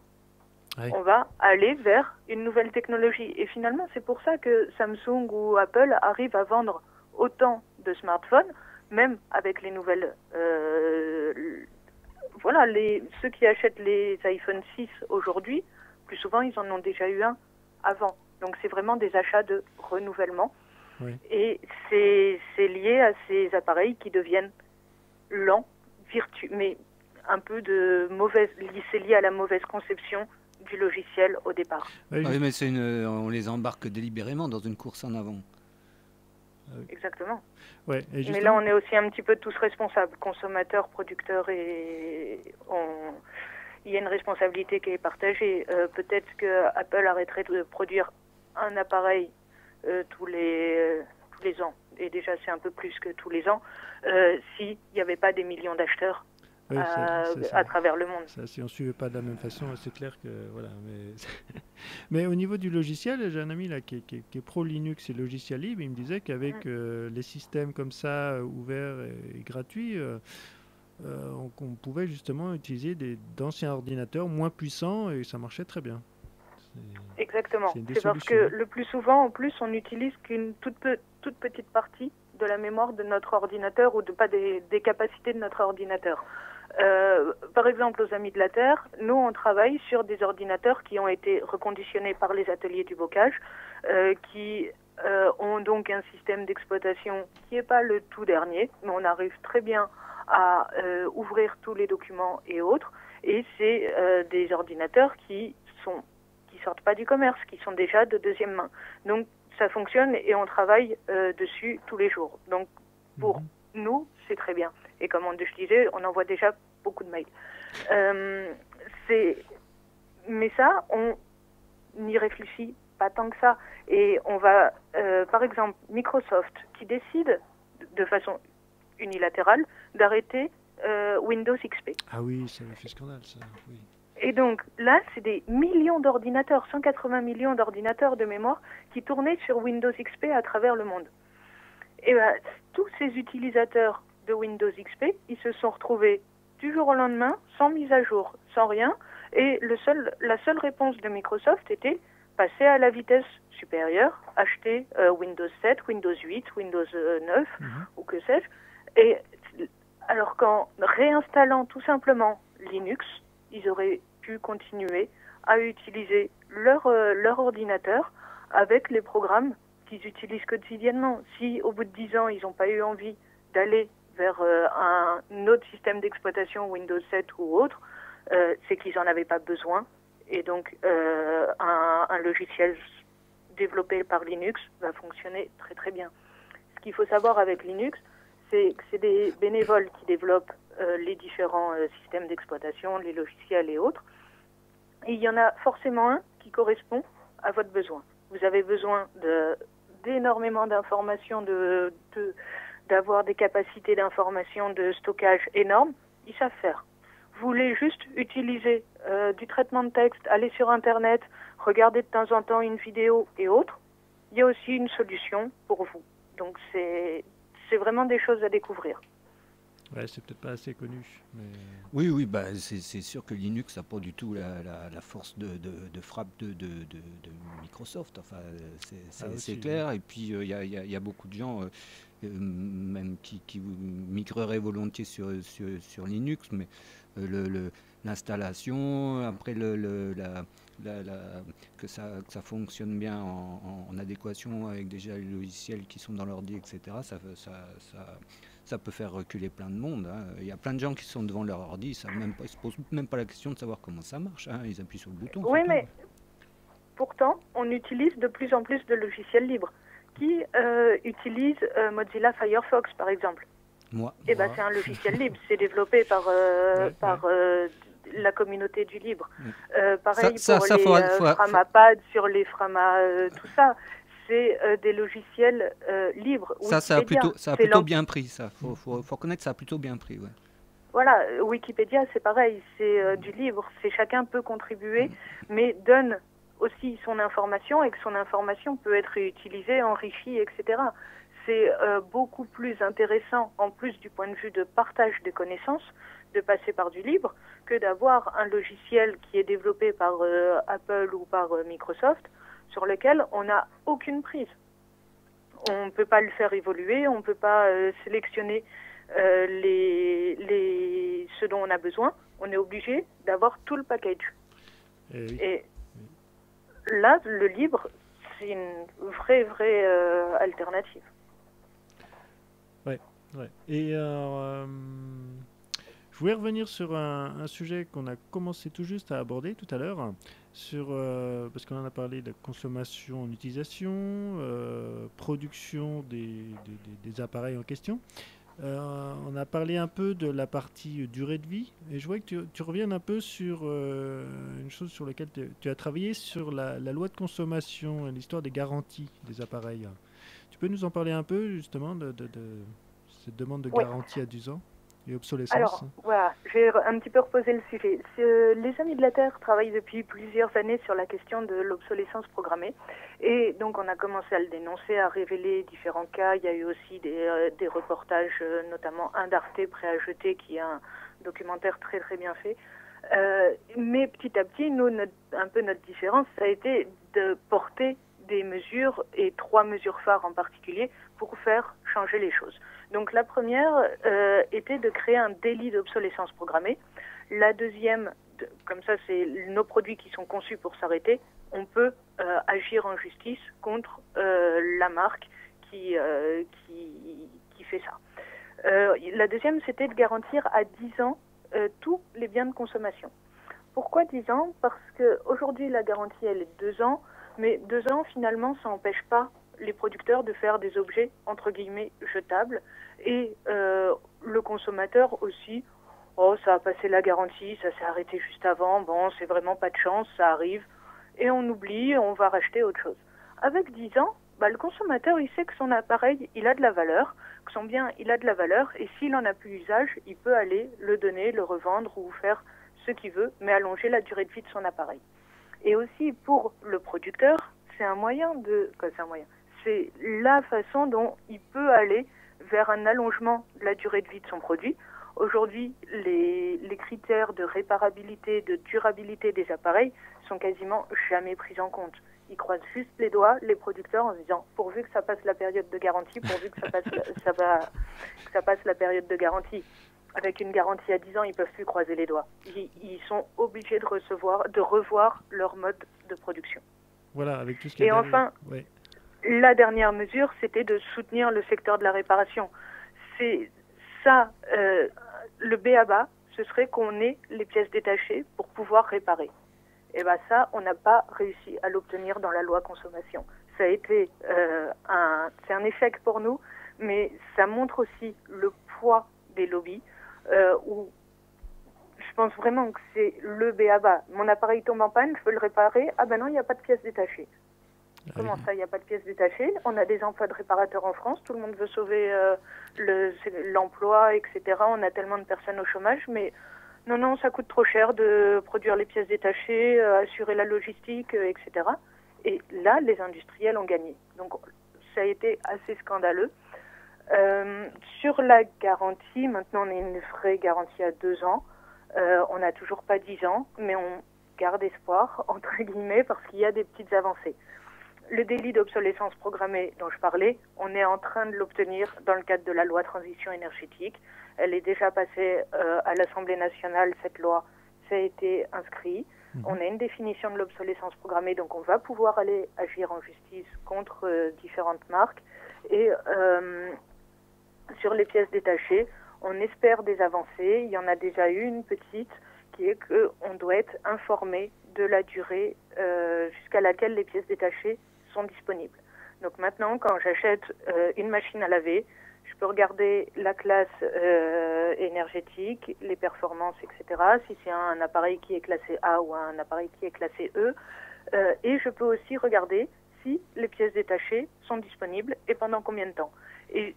Oui. On va aller vers une nouvelle technologie. Et finalement, c'est pour ça que Samsung ou Apple arrivent à vendre autant de smartphones, même avec les nouvelles... voilà, ceux qui achètent les iPhone 6 aujourd'hui, plus souvent, ils en ont déjà eu un avant. Donc, c'est vraiment des achats de renouvellement. Oui. Et c'est lié à ces appareils qui deviennent lents, mais un peu de mauvaise... C'est lié à la mauvaise conception du logiciel au départ. Oui, mais on les embarque délibérément dans une course en avant. Exactement. Ouais, mais là, on est aussi un petit peu tous responsables, consommateurs, producteurs, et il y a une responsabilité qui est partagée. Peut-être que Apple arrêterait de produire un appareil tous les ans, et déjà c'est un peu plus que tous les ans, s'il n'y avait pas des millions d'acheteurs à travers le monde. Ça, si on ne suivait pas de la même façon, c'est clair que... Voilà, mais au niveau du logiciel, j'ai un ami là, qui est pro Linux et logiciel libre, il me disait qu'avec les systèmes comme ça, ouverts et gratuits, on pouvait justement utiliser d'anciens ordinateurs moins puissants et ça marchait très bien. Exactement. C'est parce que le plus souvent, en plus, on n'utilise qu'une toute petite partie de la mémoire de notre ordinateur ou pas des capacités de notre ordinateur. Par exemple, aux Amis de la Terre, nous, on travaille sur des ordinateurs qui ont été reconditionnés par les ateliers du bocage, qui ont donc un système d'exploitation qui n'est pas le tout dernier, mais on arrive très bien à ouvrir tous les documents et autres. Et c'est des ordinateurs qui sortent pas du commerce, qui sont déjà de deuxième main. Donc, ça fonctionne et on travaille dessus tous les jours. Donc, pour nous, c'est très bien. Et comme je disais, on envoie déjà beaucoup de mails. Mais ça, on n'y réfléchit pas tant que ça. Et on va, par exemple, Microsoft, qui décide de façon unilatérale d'arrêter Windows XP. Ah oui, ça fait scandale, ça. Oui. Et donc là, c'est des millions d'ordinateurs, 180 millions d'ordinateurs de mémoire qui tournaient sur Windows XP à travers le monde. Et bien, tous ces utilisateurs de Windows XP, ils se sont retrouvés du jour au lendemain, sans mise à jour, sans rien. Et la seule réponse de Microsoft était passer à la vitesse supérieure, acheter Windows 7, Windows 8, Windows 9, ou que sais-je. Et alors qu'en réinstallant tout simplement Linux, ils auraient pu continuer à utiliser leur ordinateur avec les programmes qu'ils utilisent quotidiennement. Si au bout de 10 ans, ils n'ont pas eu envie d'aller vers un autre système d'exploitation, Windows 7 ou autre, c'est qu'ils n'en avaient pas besoin. Et donc, un logiciel développé par Linux va fonctionner très très bien. Ce qu'il faut savoir avec Linux, c'est que c'est des bénévoles qui développent les différents systèmes d'exploitation, les logiciels et autres. Et il y en a forcément un qui correspond à votre besoin. Vous avez besoin d'énormément d'informations, d'avoir des capacités d'information, de stockage énormes. Ils savent faire. Vous voulez juste utiliser du traitement de texte, aller sur Internet, regarder de temps en temps une vidéo et autres. Il y a aussi une solution pour vous. Donc c'est vraiment des choses à découvrir. Ouais, c'est peut-être pas assez connu. Mais... Oui, bah, c'est sûr que Linux n'a pas du tout la force de frappe de Microsoft. Enfin, c'est clair. Et puis, il y a beaucoup de gens même qui migreraient volontiers sur Linux, mais l'installation, après que ça fonctionne bien en adéquation avec déjà les logiciels qui sont dans l'ordi, etc., ça peut faire reculer plein de monde. Il y a plein de gens qui sont devant leur ordi, ils ne se posent même pas la question de savoir comment ça marche. Ils appuient sur le bouton. Oui, mais pourtant, on utilise de plus en plus de logiciels libres. Qui utilise Mozilla Firefox, par exemple? Moi. Eh ben, c'est un logiciel libre. C'est développé par la communauté du libre. Pareil pour les Framapad, sur les Frama, tout ça. C'est des logiciels libres. Ça a plutôt bien pris, ça. Faut reconnaître que ça a plutôt bien pris, ouais. Voilà, Wikipédia, c'est pareil. C'est du libre. Chacun peut contribuer, mais donne aussi son information, et que son information peut être utilisée, enrichie, etc. C'est beaucoup plus intéressant, en plus du point de vue de partage de connaissances, de passer par du libre, que d'avoir un logiciel qui est développé par Apple ou par Microsoft, sur lequel on n'a aucune prise. On ne peut pas le faire évoluer, on ne peut pas sélectionner ce dont on a besoin. On est obligé d'avoir tout le package. Et là, le libre, c'est une vraie alternative. Ouais. Et je voulais revenir sur un sujet qu'on a commencé tout juste à aborder tout à l'heure, parce qu'on en a parlé de consommation en utilisation, production des appareils en question. On a parlé un peu de la partie durée de vie, et je voudrais que tu reviennes un peu sur une chose sur laquelle tu as travaillé, sur la loi de consommation et l'histoire des garanties des appareils. Tu peux nous en parler un peu justement de cette demande de garantie à 10 ans et obsolescence? Alors, voilà, j'ai un petit peu reposé le sujet. Les Amis de la Terre travaillent depuis plusieurs années sur la question de l'obsolescence programmée. Et donc, on a commencé à le dénoncer, à révéler différents cas. Il y a eu aussi des reportages, notamment un d'Arte, Prêt à jeter, qui est un documentaire très bien fait. Mais petit à petit, nous, un peu notre différence, ça a été de porter des mesures, et 3 mesures phares en particulier, pour faire changer les choses. Donc la première était de créer un délit d'obsolescence programmée. La deuxième, comme ça c'est nos produits qui sont conçus pour s'arrêter, on peut agir en justice contre la marque qui fait ça. La deuxième, c'était de garantir à 10 ans tous les biens de consommation. Pourquoi 10 ans? Parce qu'aujourd'hui la garantie elle est de 2 ans, mais 2 ans finalement ça n'empêche pas les producteurs de faire des objets entre guillemets jetables, et le consommateur aussi, ça a passé la garantie, ça s'est arrêté juste avant, bon c'est vraiment pas de chance, ça arrive, et on oublie, on va racheter autre chose. Avec 10 ans, le consommateur il sait que son appareil il a de la valeur, que son bien il a de la valeur, et s'il en a plus usage, il peut aller le donner, le revendre ou faire ce qu'il veut, mais allonger la durée de vie de son appareil. Et aussi pour le producteur, c'est un moyen c'est la façon dont il peut aller vers un allongement de la durée de vie de son produit. Aujourd'hui, les critères de réparabilité, de durabilité des appareils sont quasiment jamais pris en compte. Ils croisent juste les doigts, les producteurs, en se disant pourvu que ça passe la période de garantie, pourvu que ça passe la période de garantie. Avec une garantie à 10 ans, ils ne peuvent plus croiser les doigts. Ils sont obligés de revoir leur mode de production. Voilà, avec tout ce qui est... Et enfin, la dernière mesure, c'était de soutenir le secteur de la réparation. C'est ça, le b.a.-ba, ce serait qu'on ait les pièces détachées pour pouvoir réparer. Et ça, on n'a pas réussi à l'obtenir dans la loi consommation. Ça a été c'est un échec pour nous, mais ça montre aussi le poids des lobbies, où je pense vraiment que c'est le b.a.-ba. Mon appareil tombe en panne, je veux le réparer. Ah ben non, il n'y a pas de pièces détachées. Comment ça, il n'y a pas de pièces détachées? On a des emplois de réparateurs en France, tout le monde veut sauver l'emploi, etc. On a tellement de personnes au chômage, mais non, ça coûte trop cher de produire les pièces détachées, assurer la logistique, etc. Et là, les industriels ont gagné. Donc, ça a été assez scandaleux. Sur la garantie, maintenant on a une vraie garantie à 2 ans. On n'a toujours pas 10 ans, mais on garde espoir, entre guillemets, parce qu'il y a des petites avancées. Le délit d'obsolescence programmée dont je parlais, on est en train de l'obtenir dans le cadre de la loi transition énergétique. Elle est déjà passée à l'Assemblée nationale, cette loi, ça a été inscrit. On a une définition de l'obsolescence programmée, donc on va pouvoir aller agir en justice contre différentes marques. Et sur les pièces détachées, on espère des avancées. Il y en a déjà eu une petite, qui est qu'on doit être informé de la durée jusqu'à laquelle les pièces détachées sont disponibles. Donc maintenant, quand j'achète une machine à laver, je peux regarder la classe énergétique, les performances, etc. Si c'est un appareil qui est classé A ou un appareil qui est classé E. Et je peux aussi regarder si les pièces détachées sont disponibles et pendant combien de temps. Et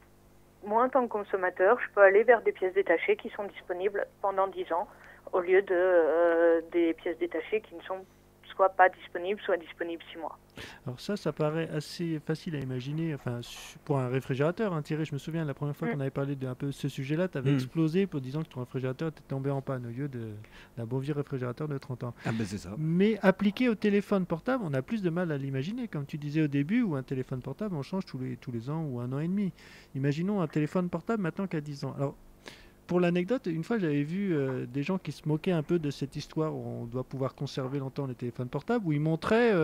moi, en tant que consommateur, je peux aller vers des pièces détachées qui sont disponibles pendant 10 ans au lieu de des pièces détachées qui ne sont soit pas disponible, soit disponible 6 mois. Alors ça paraît assez facile à imaginer, enfin, pour un réfrigérateur, hein, Thierry, je me souviens, la première fois qu'on avait parlé d'un peu ce sujet-là, tu avais explosé pour disant que ton réfrigérateur était tombé en panne au lieu d'un bon vieux réfrigérateur de 30 ans. Ah ben c'est ça. Mais appliqué au téléphone portable, on a plus de mal à l'imaginer, comme tu disais au début, où un téléphone portable, on change tous les ans ou 1 an et demi. Imaginons un téléphone portable maintenant qu'à 10 ans. Alors, pour l'anecdote, une fois j'avais vu des gens qui se moquaient un peu de cette histoire où on doit pouvoir conserver longtemps les téléphones portables, où ils montraient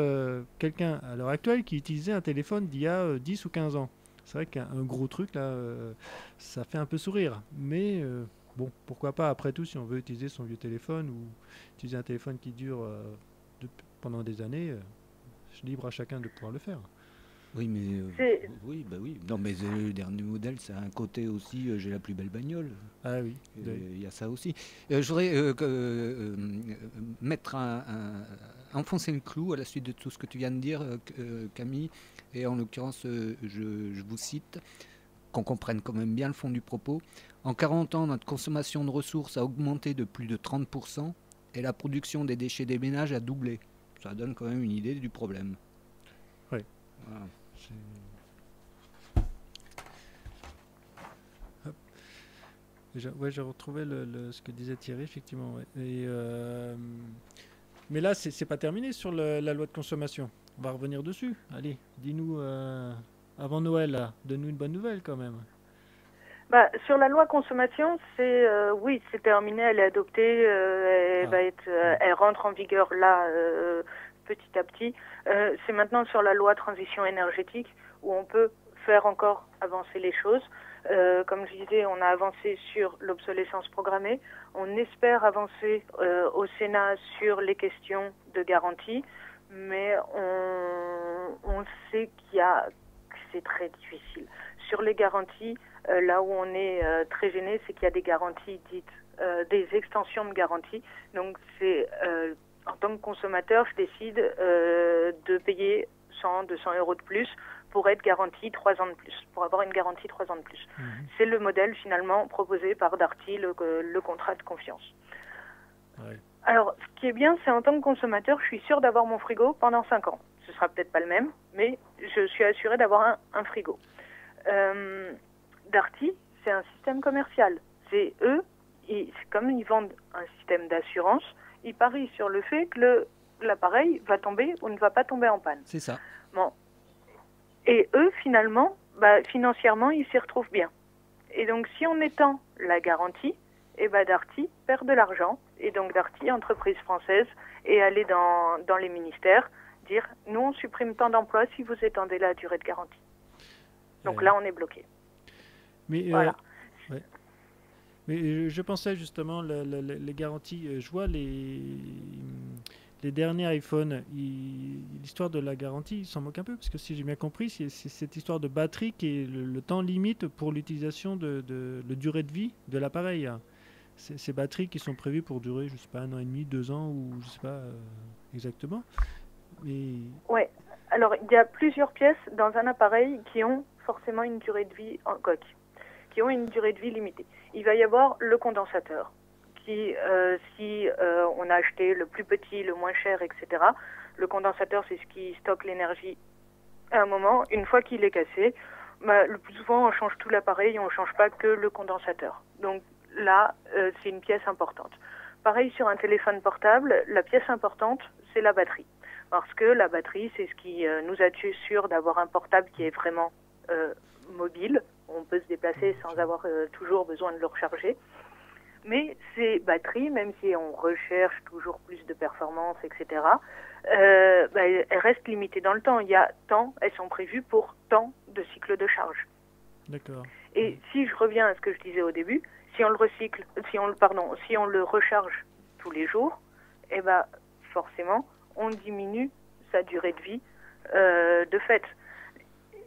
quelqu'un à l'heure actuelle qui utilisait un téléphone d'il y a 10 ou 15 ans. C'est vrai qu'un gros truc là, ça fait un peu sourire. Mais bon, pourquoi pas après tout, si on veut utiliser son vieux téléphone ou utiliser un téléphone qui dure pendant des années, libre à chacun de pouvoir le faire. Oui, mais oui. Non, mais le dernier modèle, ça a un côté aussi. J'ai la plus belle bagnole. Ah oui. Il y a ça aussi. Je voudrais enfoncer le clou à la suite de tout ce que tu viens de dire, Camille. Et en l'occurrence, je vous cite, qu'on comprenne quand même bien le fond du propos. En 40 ans, notre consommation de ressources a augmenté de plus de 30% et la production des déchets des ménages a doublé. Ça donne quand même une idée du problème. Oui. Voilà. Je retrouvais ce que disait Thierry, effectivement. Ouais. Mais là, c'est pas terminé sur la loi de consommation. On va revenir dessus. Allez, dis-nous, avant Noël, là, donne-nous une bonne nouvelle quand même. Sur la loi consommation, oui, c'est terminé, elle est adoptée, elle rentre en vigueur là petit à petit. C'est maintenant sur la loi transition énergétique où on peut faire encore avancer les choses. Comme je disais, on a avancé sur l'obsolescence programmée. On espère avancer au Sénat sur les questions de garantie, mais on sait que c'est très difficile. Sur les garanties, là où on est très gêné, c'est qu'il y a des garanties dites, des extensions de garantie. Donc c'est en tant que consommateur, je décide de payer 100, 200 euros de plus pour être garanti 3 ans de plus, pour avoir une garantie 3 ans de plus. C'est le modèle finalement proposé par Darty, le contrat de confiance. Ouais. Alors, ce qui est bien, c'est en tant que consommateur, je suis sûr d'avoir mon frigo pendant 5 ans. Ce sera peut-être pas le même, mais je suis assuré d'avoir un frigo. Darty, c'est un système commercial. C'est eux, comme ils vendent un système d'assurance, ils parient sur le fait que l'appareil va tomber ou ne va pas tomber en panne. C'est ça. Bon. Et eux, finalement, financièrement, ils s'y retrouvent bien. Et donc, si on étend la garantie, Darty perd de l'argent. Et donc, Darty, entreprise française, est allée dans les ministères dire « Nous, on supprime tant d'emplois si vous étendez la durée de garantie. » Donc là, on est bloqué. Mais, voilà. Ouais. Mais je pensais justement, les garanties, je vois les derniers iPhones, l'histoire de la garantie, ils s'en moquent un peu, parce que si j'ai bien compris, c'est cette histoire de batterie qui est le temps limite pour l'utilisation de durée de vie de l'appareil. Ces batteries qui sont prévues pour durer, je sais pas, 1 an et demi, 2 ans, ou je sais pas exactement. Mais... Ouais. Alors, il y a plusieurs pièces dans un appareil qui ont forcément une durée de vie en coque, qui ont une durée de vie limitée. Il va y avoir le condensateur, qui, si on a acheté le plus petit, le moins cher, etc., le condensateur, c'est ce qui stocke l'énergie à un moment. Une fois qu'il est cassé, le plus souvent, on change tout l'appareil, on ne change pas que le condensateur. Donc là, c'est une pièce importante. Pareil sur un téléphone portable, la pièce importante, c'est la batterie. Parce que la batterie, c'est ce qui nous assure d'avoir un portable qui est vraiment mobile. On peut se déplacer sans avoir toujours besoin de le recharger. Mais ces batteries, même si on recherche toujours plus de performance, etc., elles restent limitées dans le temps. Il y a tant, elles sont prévues pour tant de cycles de charge. D'accord. Et si je reviens à ce que je disais au début, si on le recycle, si on le recharge tous les jours, forcément, on diminue sa durée de vie de fait.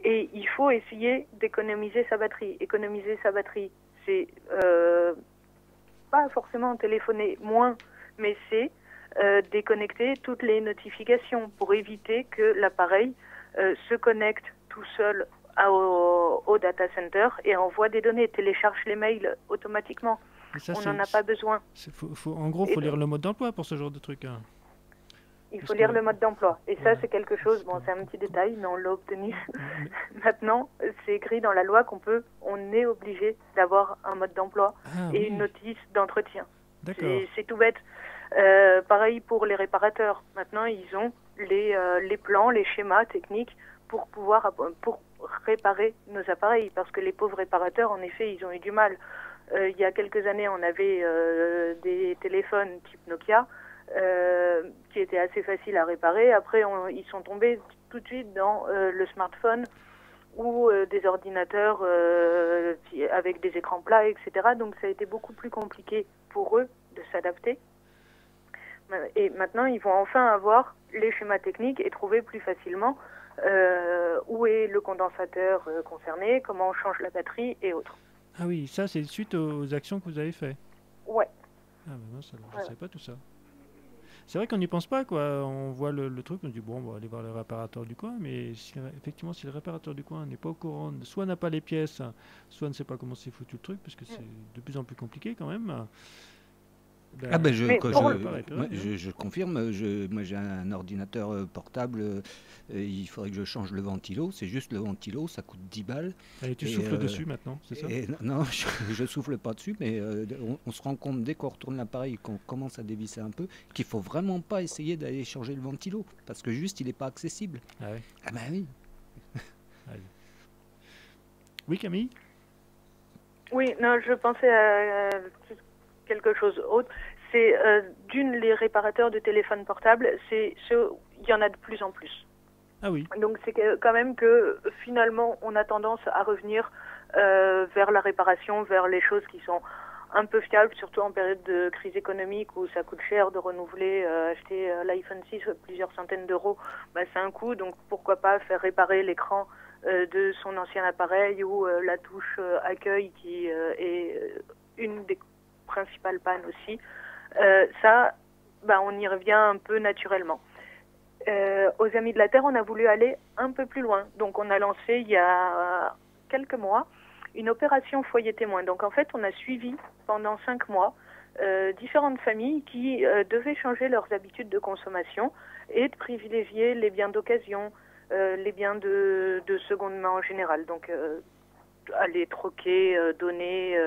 Et il faut essayer d'économiser sa batterie. Économiser sa batterie, c'est pas forcément téléphoner moins, mais c'est déconnecter toutes les notifications pour éviter que l'appareil se connecte tout seul au data center et envoie des données, télécharge les mails automatiquement. Ça, on n'en a pas besoin. En gros, il faut lire le mode d'emploi pour ce genre de truc. Hein. Il faut lire le mode d'emploi. Et ça, c'est quelque chose, bon, c'est un petit détail, mais on l'a obtenu. Maintenant, c'est écrit dans la loi on est obligé d'avoir un mode d'emploi et une notice d'entretien. C'est tout bête. Pareil pour les réparateurs. Maintenant, ils ont les plans, les schémas techniques pour réparer nos appareils. Parce que les pauvres réparateurs, en effet, ils ont eu du mal. Il y a quelques années, on avait des téléphones type Nokia qui étaient assez faciles à réparer. Après, ils sont tombés tout de suite dans le smartphone ou des ordinateurs avec des écrans plats, etc. Donc, ça a été beaucoup plus compliqué pour eux de s'adapter. Et maintenant, ils vont enfin avoir les schémas techniques et trouver plus facilement où est le condensateur concerné, comment on change la batterie et autres. Ah oui, ça c'est suite aux actions que vous avez faites. Ouais. Ah ben non, je ne savais pas tout ça. C'est vrai qu'on n'y pense pas, quoi. On voit le truc, on se dit bon, on va aller voir le réparateur du coin, mais effectivement, si le réparateur du coin n'est pas au courant, soit n'a pas les pièces, soit ne sait pas comment c'est foutu le truc, parce que c'est de plus en plus compliqué quand même. Je confirme, moi j'ai un ordinateur portable, il faudrait que je change le ventilo, c'est juste le ventilo, ça coûte 10 balles. Et tu souffles dessus maintenant, c'est ça? Non, je souffle pas dessus, mais on se rend compte dès qu'on retourne l'appareil, qu'on commence à dévisser un peu, qu'il faut vraiment pas essayer d'aller changer le ventilo, parce que juste il n'est pas accessible. Ah ouais. Ah bah oui. Oui, Camille? Oui, non, je pensais à quelque chose autre. C'est les réparateurs de téléphones portables, il y en a de plus en plus. Ah oui. Donc c'est quand même que finalement on a tendance à revenir vers la réparation, vers les choses qui sont un peu fiables, surtout en période de crise économique où ça coûte cher de renouveler, acheter l'iPhone 6 plusieurs centaines d'euros, c'est un coût, donc pourquoi pas faire réparer l'écran de son ancien appareil ou la touche accueil qui est une des principales pannes aussi. On y revient un peu naturellement. Aux Amis de la Terre, on a voulu aller un peu plus loin. Donc on a lancé il y a quelques mois une opération foyer témoin. Donc en fait, on a suivi pendant 5 mois différentes familles qui devaient changer leurs habitudes de consommation et de privilégier les biens d'occasion, les biens de seconde main en général. Donc aller troquer, donner,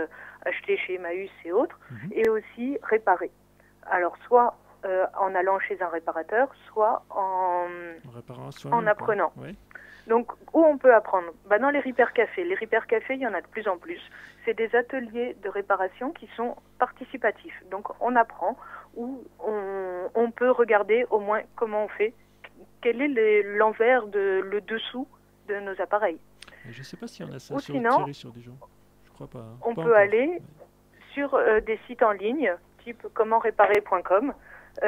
acheter chez Emmaüs et autres, et aussi réparer. Alors soit en allant chez un réparateur, soit en apprenant. Oui. Donc, où on peut apprendre? Dans les Repair Cafés. Les Repair Cafés, il y en a de plus en plus. C'est des ateliers de réparation qui sont participatifs. Donc, on apprend, où on peut regarder au moins comment on fait, quel est l'envers, le dessous de nos appareils. Je ne sais pas si on a ça sur des gens. Je crois pas. On peut aller sur des sites en ligne, type commentréparer.com, où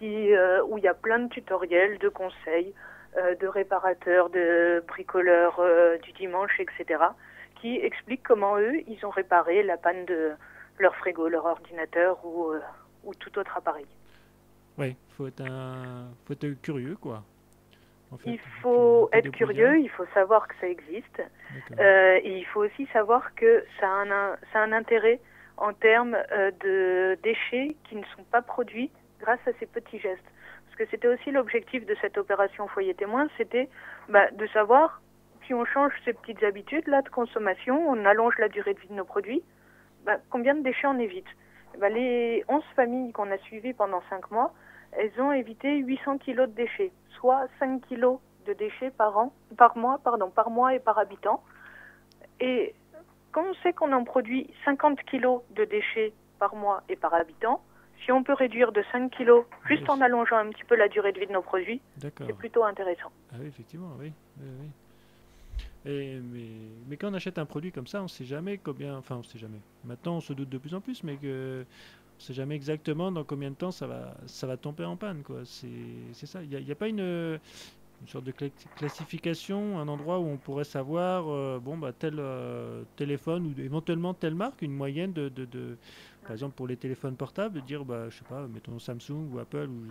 il y a plein de tutoriels, de conseils, de réparateurs, de bricoleurs du dimanche, etc., qui expliquent comment eux, ils ont réparé la panne de leur frigo, leur ordinateur ou tout autre appareil. Oui, faut être curieux, quoi. En fait, il faut être curieux, il faut savoir que ça existe, et il faut aussi savoir que ça a un intérêt en termes de déchets qui ne sont pas produits grâce à ces petits gestes. Parce que c'était aussi l'objectif de cette opération Foyer Témoin, c'était de savoir si on change ces petites habitudes là de consommation, on allonge la durée de vie de nos produits, combien de déchets on évite. Les 11 familles qu'on a suivies pendant 5 mois, elles ont évité 800 kilos de déchets, soit 5 kilos de déchets par mois et par habitant. Et quand on sait qu'on en produit 50 kilos de déchets par mois et par habitant, si on peut réduire de 5 kilos juste en allongeant un petit peu la durée de vie de nos produits, c'est plutôt intéressant. Ah oui, effectivement, oui. Mais quand on achète un produit comme ça, on ne sait jamais combien... Enfin, on ne sait jamais. Maintenant, on se doute de plus en plus, mais que... On ne sait jamais exactement dans combien de temps ça va tomber en panne, quoi. C'est ça. Il n'y a pas une sorte de classification, un endroit où on pourrait savoir, tel téléphone ou éventuellement telle marque, une moyenne par exemple pour les téléphones portables, de dire, je sais pas, mettons Samsung ou Apple ou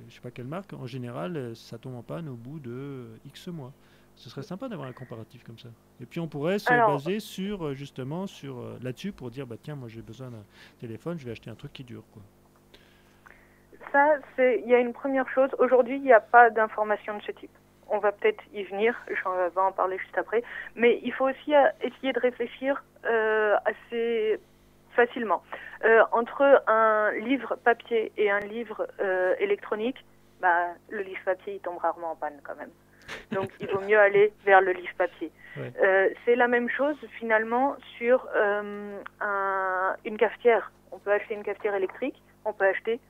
je sais pas quelle marque, en général, ça tombe en panne au bout de X mois. Ce serait sympa d'avoir un comparatif comme ça. Et puis on pourrait se baser là-dessus pour dire, tiens, moi j'ai besoin d'un téléphone, je vais acheter un truc qui dure, quoi. ça, il y a une première chose. Aujourd'hui, il n'y a pas d'information de ce type. On va peut-être y venir, je vais en parler juste après. Mais il faut aussi essayer de réfléchir assez facilement. Entre un livre papier et un livre électronique, le livre papier, il tombe rarement en panne quand même. Donc, il vaut mieux aller vers le livre papier. Ouais. C'est la même chose, finalement, sur une cafetière. On peut acheter une cafetière électrique, on peut acheter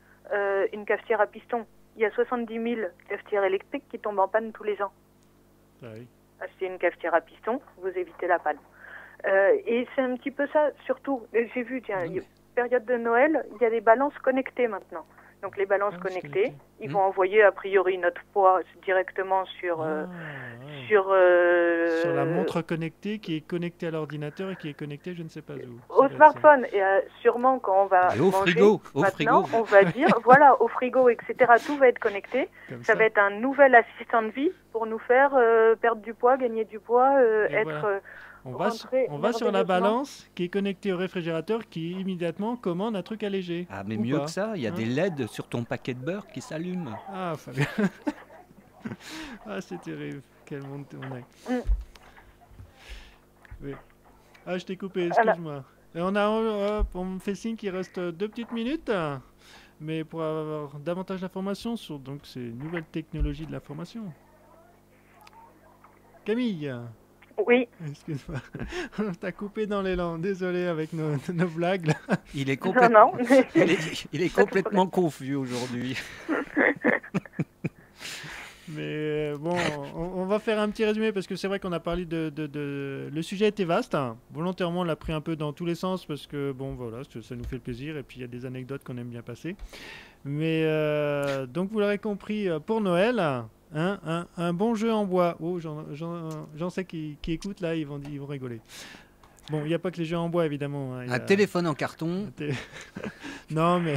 une cafetière à piston. Il y a 70 000 cafetières électriques qui tombent en panne tous les ans. Ah oui. Achetez une cafetière à piston, vous évitez la panne. Et c'est un petit peu ça, surtout. J'ai vu, période de Noël, il y a des balances connectées maintenant. Donc les balances connectées, ils vont envoyer a priori notre poids directement sur la montre connectée qui est connectée à l'ordinateur et qui est connectée je ne sais pas où. Au smartphone. Et sûrement quand on va manger, maintenant, on va dire, voilà, au frigo, etc. Tout va être connecté. Ça va être un nouvel assistant de vie pour nous faire perdre du poids, gagner du poids, être... On va sur la balance qui est connectée au réfrigérateur qui immédiatement commande un truc allégé. Ah, mais mieux que ça, il y a des LED sur ton paquet de beurre qui s'allument. Ah, Fabien. Ah, c'est terrible. Quel monde on est. Oui. Ah, je t'ai coupé, excuse-moi. Et on me fait signe qu'il reste 2 petites minutes. Mais pour avoir davantage d'informations sur donc, ces nouvelles technologies de l'information. Camille. Oui. Excuse-moi. On t'a coupé dans l'élan. Désolé avec nos blagues. Là. Il est complètement, il est complètement confus aujourd'hui. Mais bon, on va faire un petit résumé parce que c'est vrai qu'on a parlé le sujet était vaste. Hein. Volontairement, on l'a pris un peu dans tous les sens parce que bon, voilà, ça nous fait plaisir et puis il y a des anecdotes qu'on aime bien passer. Mais donc vous l'aurez compris, pour Noël, un bon jeu en bois. Oh, j'en sais qui écoutent là, ils vont rigoler. Bon, il n'y a pas que les jeux en bois évidemment. Hein. Un téléphone en carton. Non, mais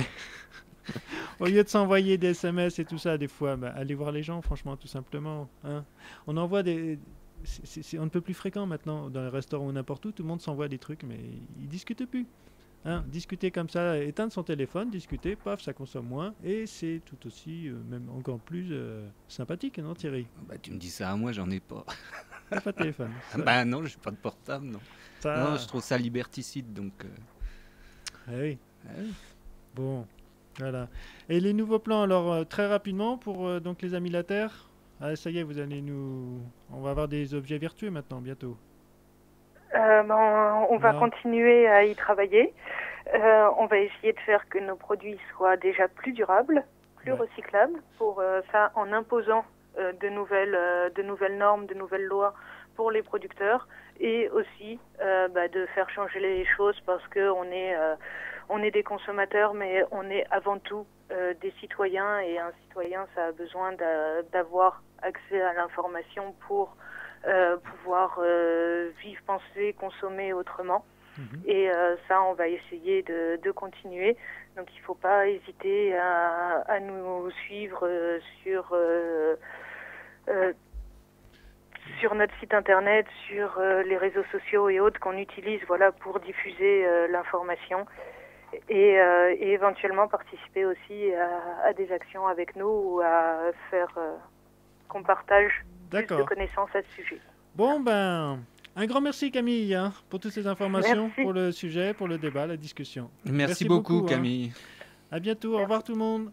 au lieu de s'envoyer des SMS et tout ça, des fois, allez voir les gens, franchement, tout simplement. Hein. On envoie des. C'est un peu plus fréquent maintenant dans les restaurants ou n'importe où. Tout le monde s'envoie des trucs, mais ils discutent plus. Hein, discuter comme ça, éteindre son téléphone, discuter, paf, ça consomme moins et c'est tout aussi, même encore plus sympathique, non Thierry? Tu me dis ça à moi, j'en ai pas. T'as pas de téléphone? Non, j'ai pas de portable, non. Non, je trouve ça liberticide, donc... oui. Bon, voilà. Et les nouveaux plans, alors, très rapidement, pour donc les amis de la Terre, ça y est, on va avoir des objets vertueux maintenant, bientôt. On va continuer à y travailler. On va essayer de faire que nos produits soient déjà plus durables, plus recyclables, pour ça en imposant de nouvelles normes, de nouvelles lois pour les producteurs et aussi de faire changer les choses parce que on est des consommateurs mais on est avant tout des citoyens et un citoyen ça a besoin d'avoir accès à l'information pour pouvoir vivre, penser, consommer autrement. Et ça, on va essayer de continuer. Donc, il ne faut pas hésiter à nous suivre sur notre site internet, sur les réseaux sociaux et autres qu'on utilise pour diffuser l'information et éventuellement participer aussi à des actions avec nous ou à faire qu'on partage plus de connaissances à ce sujet. Bon, un grand merci Camille pour toutes ces informations, pour le sujet, pour le débat, la discussion. Merci beaucoup Camille. À bientôt, au revoir tout le monde.